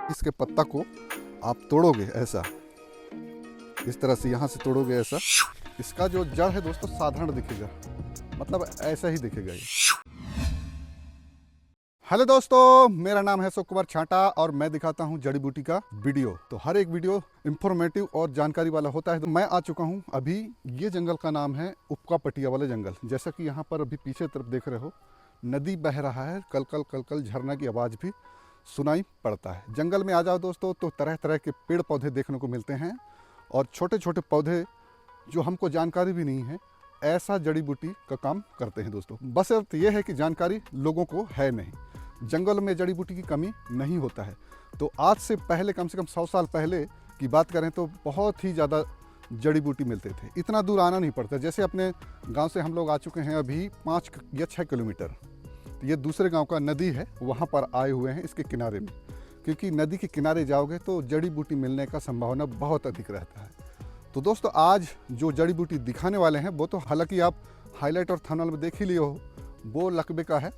इसके पत्ता को आप तोड़ोगे ऐसा, इस तरह से यहाँ से तोड़ोगे ऐसा, इसका जो जड़ है दोस्तों साधारण दिखेगा, मतलब ऐसा ही दिखेगा ये। हेलो दोस्तों, मेरा नाम है अशोक कुमार छाटा और मैं दिखाता हूँ जड़ी बूटी का वीडियो। तो हर एक वीडियो इंफॉर्मेटिव और जानकारी वाला होता है। तो मैं आ चुका हूँ अभी, ये जंगल का नाम है उपका पटिया वाले जंगल। जैसा कि यहाँ पर अभी पीछे तरफ देख रहे हो, नदी बह रहा है, कलकल कलकल झरना की आवाज़ भी सुनाई पड़ता है। जंगल में आ जाओ दोस्तों तो तरह तरह के पेड़ पौधे देखने को मिलते हैं और छोटे छोटे पौधे जो हमको जानकारी भी नहीं है, ऐसा जड़ी बूटी का काम करते हैं दोस्तों। बस अर्थ ये है कि जानकारी लोगों को है नहीं। जंगल में जड़ी बूटी की कमी नहीं होता है। तो आज से पहले कम से कम 100 साल पहले की बात करें तो बहुत ही ज़्यादा जड़ी बूटी मिलते थे। इतना दूर आना नहीं पड़ता। जैसे अपने गांव से हम लोग आ चुके हैं अभी 5 या 6 किलोमीटर, तो ये दूसरे गांव का नदी है, वहाँ पर आए हुए हैं इसके किनारे में। क्योंकि नदी के किनारे जाओगे तो जड़ी बूटी मिलने का संभावना बहुत अधिक रहता है। तो दोस्तों आज जो जड़ी बूटी दिखाने वाले हैं वो तो हालांकि आप हाईलाइट और थंबनेल में देख ही लिए हो, वो लकबे का है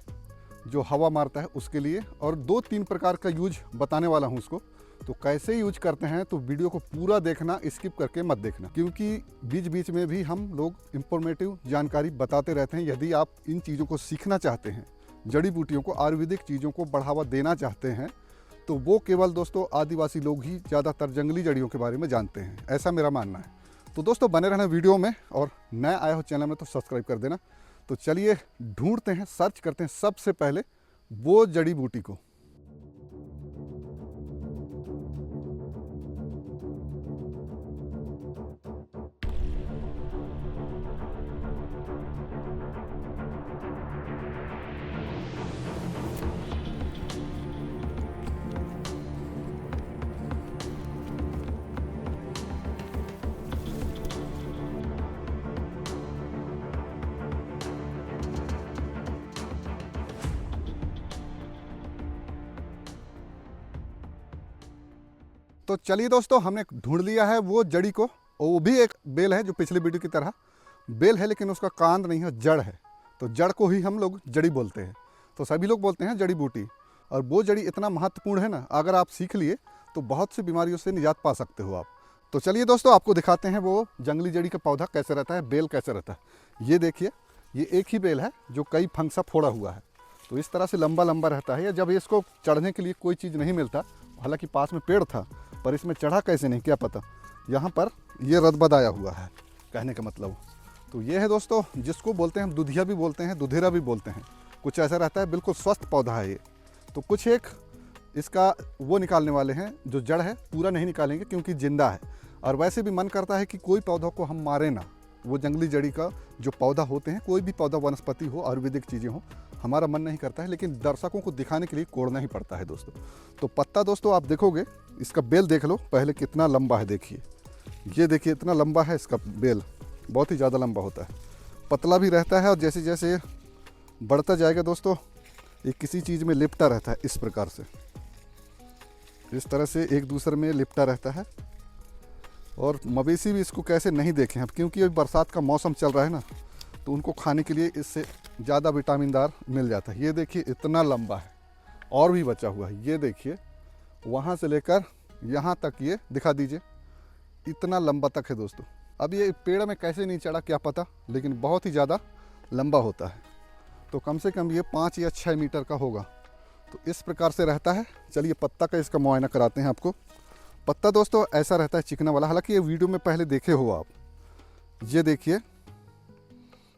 जो हवा मारता है उसके लिए, और 2-3 प्रकार का यूज बताने वाला हूँ उसको। तो कैसे यूज करते हैं तो वीडियो को पूरा देखना, स्किप करके मत देखना, क्योंकि बीच बीच में भी हम लोग इंफॉर्मेटिव जानकारी बताते रहते हैं। यदि आप इन चीज़ों को सीखना चाहते हैं, जड़ी बूटियों को, आयुर्वेदिक चीज़ों को बढ़ावा देना चाहते हैं, तो वो केवल दोस्तों आदिवासी लोग ही ज़्यादातर जंगली जड़ियों के बारे में जानते हैं, ऐसा मेरा मानना है। तो दोस्तों बने रहना वीडियो में, और नया आया हो चैनल में तो सब्सक्राइब कर देना। तो चलिए ढूंढते हैं, सर्च करते हैं सबसे पहले वो जड़ी बूटी को। तो चलिए दोस्तों, हमने ढूंढ लिया है वो जड़ी को। और वो भी एक बेल है जो पिछली वीडियो की तरह बेल है, लेकिन उसका कांड नहीं है, जड़ है। तो जड़ को ही हम लोग जड़ी बोलते हैं। तो सभी लोग बोलते हैं जड़ी बूटी, और वो जड़ी इतना महत्वपूर्ण है ना, अगर आप सीख लिए तो बहुत सी बीमारियों से निजात पा सकते हो आप। तो चलिए दोस्तों, आपको दिखाते हैं वो जंगली जड़ी का पौधा कैसे रहता है, बेल कैसे रहता है। ये देखिए, ये एक ही बेल है जो कई फंक्सा फोड़ा हुआ है। तो इस तरह से लंबा लंबा रहता है। या जब इसको चढ़ने के लिए कोई चीज़ नहीं मिलता, हालांकि पास में पेड़ था, पर इसमें चढ़ा कैसे नहीं क्या पता। यहाँ पर ये रदबद आया हुआ है, कहने का मतलब। तो ये है दोस्तों, जिसको बोलते हैं हम दुधिया भी बोलते हैं, दुधेरा भी बोलते हैं। कुछ ऐसा रहता है, बिल्कुल स्वस्थ पौधा है ये। तो कुछ एक इसका वो निकालने वाले हैं, जो जड़ है पूरा नहीं निकालेंगे क्योंकि जिंदा है। और वैसे भी मन करता है कि कोई पौधों को हम मारें ना। वो जंगली जड़ी का जो पौधा होते हैं, कोई भी पौधा, वनस्पति हो, आयुर्वेदिक चीज़ें हो, हमारा मन नहीं करता है, लेकिन दर्शकों को दिखाने के लिए कोड़ना ही पड़ता है दोस्तों। तो पत्ता दोस्तों आप देखोगे, इसका बेल देख लो पहले कितना लंबा है। देखिए, ये देखिए इतना लंबा है इसका बेल, बहुत ही ज़्यादा लंबा होता है, पतला भी रहता है। और जैसे जैसे बढ़ता जाएगा दोस्तों, ये किसी चीज़ में लिपटा रहता है, इस प्रकार से, इस तरह से एक दूसरे में लिपटा रहता है। और मवेशी भी इसको कैसे नहीं देखें अब, क्योंकि अभी बरसात का मौसम चल रहा है ना, तो उनको खाने के लिए इससे ज़्यादा विटामिनदार मिल जाता है। ये देखिए इतना लंबा है, और भी बचा हुआ है। ये देखिए वहाँ से लेकर यहाँ तक, ये दिखा दीजिए, इतना लंबा तक है दोस्तों। अब ये पेड़ में कैसे नहीं चढ़ा क्या पता, लेकिन बहुत ही ज़्यादा लंबा होता है। तो कम से कम ये 5 या 6 मीटर का होगा। तो इस प्रकार से रहता है। चलिए पत्ता का इसका मुआयना कराते हैं आपको। पत्ता दोस्तों ऐसा रहता है चिकना वाला, हालांकि ये वीडियो में पहले देखे हो आप। ये देखिए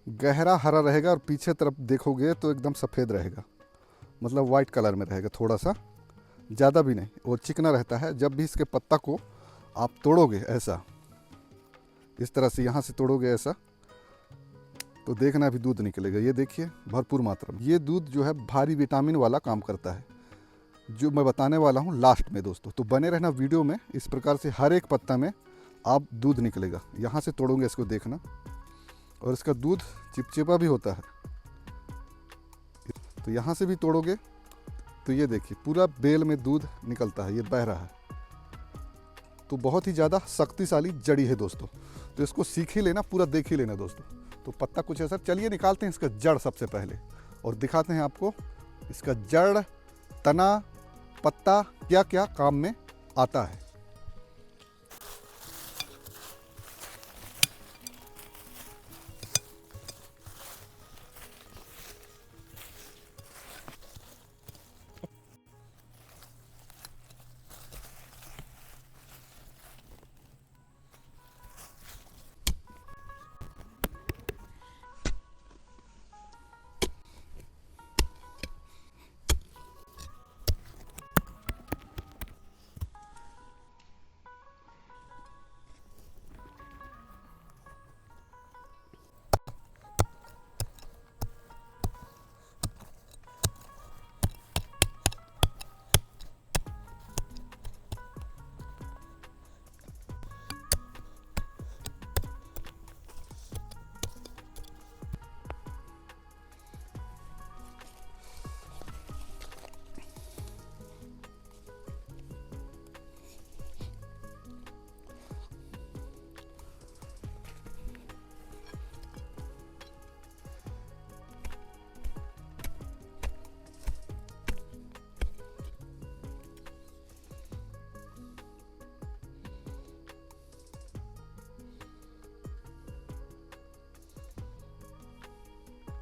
गहरा हरा रहेगा, और पीछे तरफ देखोगे तो एकदम सफ़ेद रहेगा, मतलब वाइट कलर में रहेगा, थोड़ा सा, ज़्यादा भी नहीं, और चिकना रहता है। जब भी इसके पत्ता को आप तोड़ोगे ऐसा, इस तरह से यहाँ से तोड़ोगे ऐसा, तो देखना भी दूध निकलेगा। ये देखिए भरपूर मात्रा में ये दूध जो है भारी विटामिन वाला काम करता है, जो मैं बताने वाला हूँ लास्ट में दोस्तों। तो बने रहना वीडियो में। इस प्रकार से हर एक पत्ता में आप दूध निकलेगा। यहाँ से तोड़ोगे इसको देखना, और इसका दूध चिपचिपा भी होता है। तो यहाँ से भी तोड़ोगे तो ये देखिए पूरा बेल में दूध निकलता है, ये बह रहा है। तो बहुत ही ज़्यादा शक्तिशाली जड़ी है दोस्तों। तो इसको सीख ही लेना, पूरा देख ही लेना दोस्तों। तो पत्ता कुछ ऐसा। चलिए निकालते हैं इसका जड़ सबसे पहले, और दिखाते हैं आपको इसका जड़, तना, पत्ता क्या क्या काम में आता है।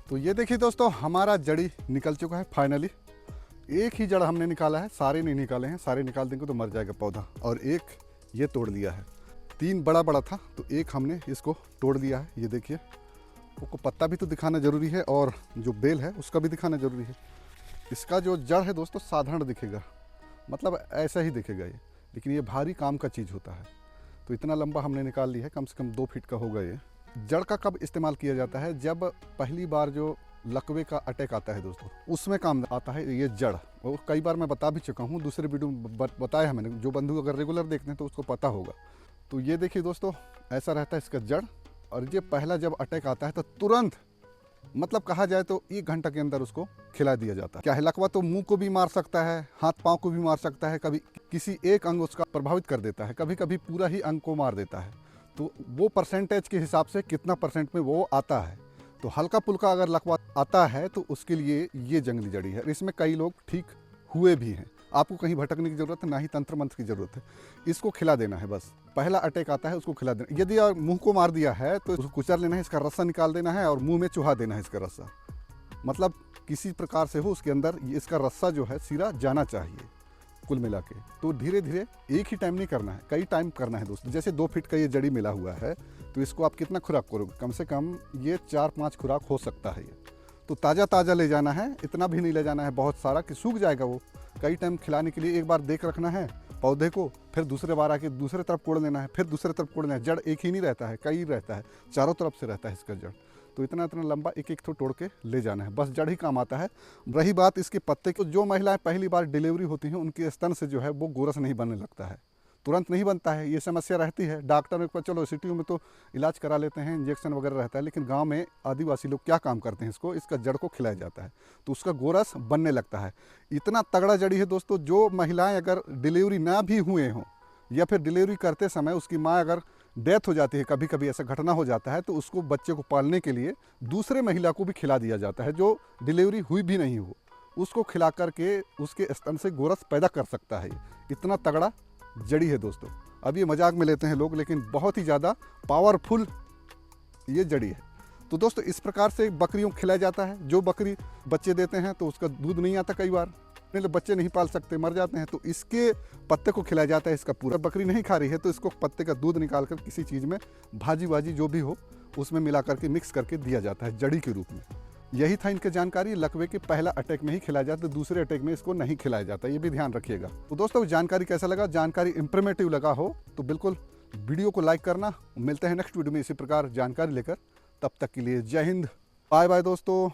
तो ये देखिए दोस्तों, हमारा जड़ी निकल चुका है फाइनली। एक ही जड़ हमने निकाला है, सारे नहीं निकाले हैं, सारे निकाल देंगे तो मर जाएगा पौधा। और एक ये तोड़ लिया है, 3 बड़ा बड़ा था तो एक हमने इसको तोड़ दिया है। ये देखिए, उसको पत्ता भी तो दिखाना ज़रूरी है और जो बेल है उसका भी दिखाना ज़रूरी है। इसका जो जड़ है दोस्तों साधारण दिखेगा, मतलब ऐसा ही दिखेगा ये, लेकिन ये भारी काम का चीज़ होता है। तो इतना लंबा हमने निकाल लिया है, कम से कम 2 फीट का होगा ये। जड़ का कब इस्तेमाल किया जाता है? जब पहली बार जो लकवे का अटैक आता है दोस्तों, उसमें काम आता है ये जड़। और कई बार मैं बता भी चुका हूँ, दूसरे वीडियो में बताया है मैंने, जो बंधु अगर रेगुलर देखते हैं तो उसको पता होगा। तो ये देखिए दोस्तों, ऐसा रहता है इसका जड़। और ये पहला जब अटैक आता है तो तुरंत, मतलब कहा जाए तो 1 घंटा के अंदर उसको खिला दिया जाता है। क्या है, लकवा तो मुंह को भी मार सकता है, हाथ पाँव को भी मार सकता है, कभी किसी एक अंग उसका प्रभावित कर देता है, कभी कभी पूरा ही अंग को मार देता है। तो वो परसेंटेज के हिसाब से कितना परसेंट में वो आता है। तो हल्का पुल्का अगर लकवा आता है तो उसके लिए ये जंगली जड़ी है। इसमें कई लोग ठीक हुए भी हैं। आपको कहीं भटकने की ज़रूरत है, ना ही तंत्र मंत्र की ज़रूरत है। इसको खिला देना है बस। पहला अटैक आता है उसको खिला देना। यदि मुंह को मार दिया है तो उसको कुचल लेना है, इसका रस्सा निकाल देना है और मुंह में चुहा देना है इसका रस्सा। मतलब किसी प्रकार से हो उसके अंदर इसका रस्सा जो है सिरा जाना चाहिए कुल मिला के। तो धीरे धीरे, एक ही टाइम नहीं करना है, कई टाइम करना है दोस्तों। जैसे 2 फीट का ये जड़ी मिला हुआ है तो इसको आप कितना खुराक करोगे? कम से कम ये 4-5 खुराक हो सकता है ये। तो ताज़ा ताज़ा ले जाना है, इतना भी नहीं ले जाना है बहुत सारा कि सूख जाएगा वो। कई टाइम खिलाने के लिए एक बार देख रखना है पौधे को, फिर दूसरे बार आके दूसरे तरफ कोड़ लेना है, फिर दूसरे तरफ कोड़ लेना है। जड़ एक ही नहीं रहता है, कई रहता है, चारों तरफ से रहता है इसका जड़। तो इतना इतना लंबा एक एक तोड़ के ले जाना है, बस जड़ ही काम आता है। रही बात इसके पत्ते की, जो महिलाएं पहली बार डिलीवरी होती हैं उनके स्तन से जो है वो गोरस नहीं बनने लगता है, तुरंत नहीं बनता है। ये समस्या रहती है। डॉक्टर को चलो सिटियों में तो इलाज करा लेते हैं, इंजेक्शन वगैरह रहता है, लेकिन गांव में आदिवासी लोग क्या काम करते हैं, इसका जड़ को खिलाया जाता है तो उसका गोरस बनने लगता है। इतना तगड़ा जड़ी है दोस्तों, जो महिलाएं अगर डिलीवरी ना भी हुए हों या फिर डिलीवरी करते समय उसकी माँ अगर डेथ हो जाती है, कभी कभी ऐसा घटना हो जाता है, तो उसको बच्चे को पालने के लिए दूसरे महिला को भी खिला दिया जाता है जो डिलीवरी हुई भी नहीं हो। उसको खिला करके उसके स्तन से गोरस पैदा कर सकता है। इतना तगड़ा जड़ी है दोस्तों। अब ये मजाक में लेते हैं लोग, लेकिन बहुत ही ज़्यादा पावरफुल ये जड़ी है। तो दोस्तों इस प्रकार से बकरियों को खिलाया जाता है। जो बकरी बच्चे देते हैं तो उसका दूध नहीं आता, कई बार बच्चे नहीं पाल सकते, मर जाते हैं, तो इसके पत्ते को खिलाया जाता है। इसका पूरा बकरी नहीं खा रही है तो इसको पत्ते का दूध निकाल कर किसी चीज़ में भाजी वाजी जो भी हो उसमें मिला करके मिक्स करके दिया जाता है जड़ी के रूप में। यही था इनकी जानकारी। लकवे के पहला अटैक में ही खिलाया जाता है, दूसरे अटैक में इसको नहीं खिलाया जाता, ये भी ध्यान रखिएगा। तो दोस्तों जानकारी कैसा लगा? जानकारी इंफॉर्मेटिव लगा हो तो बिल्कुल वीडियो को लाइक करना। मिलते हैं नेक्स्ट वीडियो में इसी प्रकार जानकारी लेकर। तब तक के लिए जय हिंद, बाय बाय दोस्तों।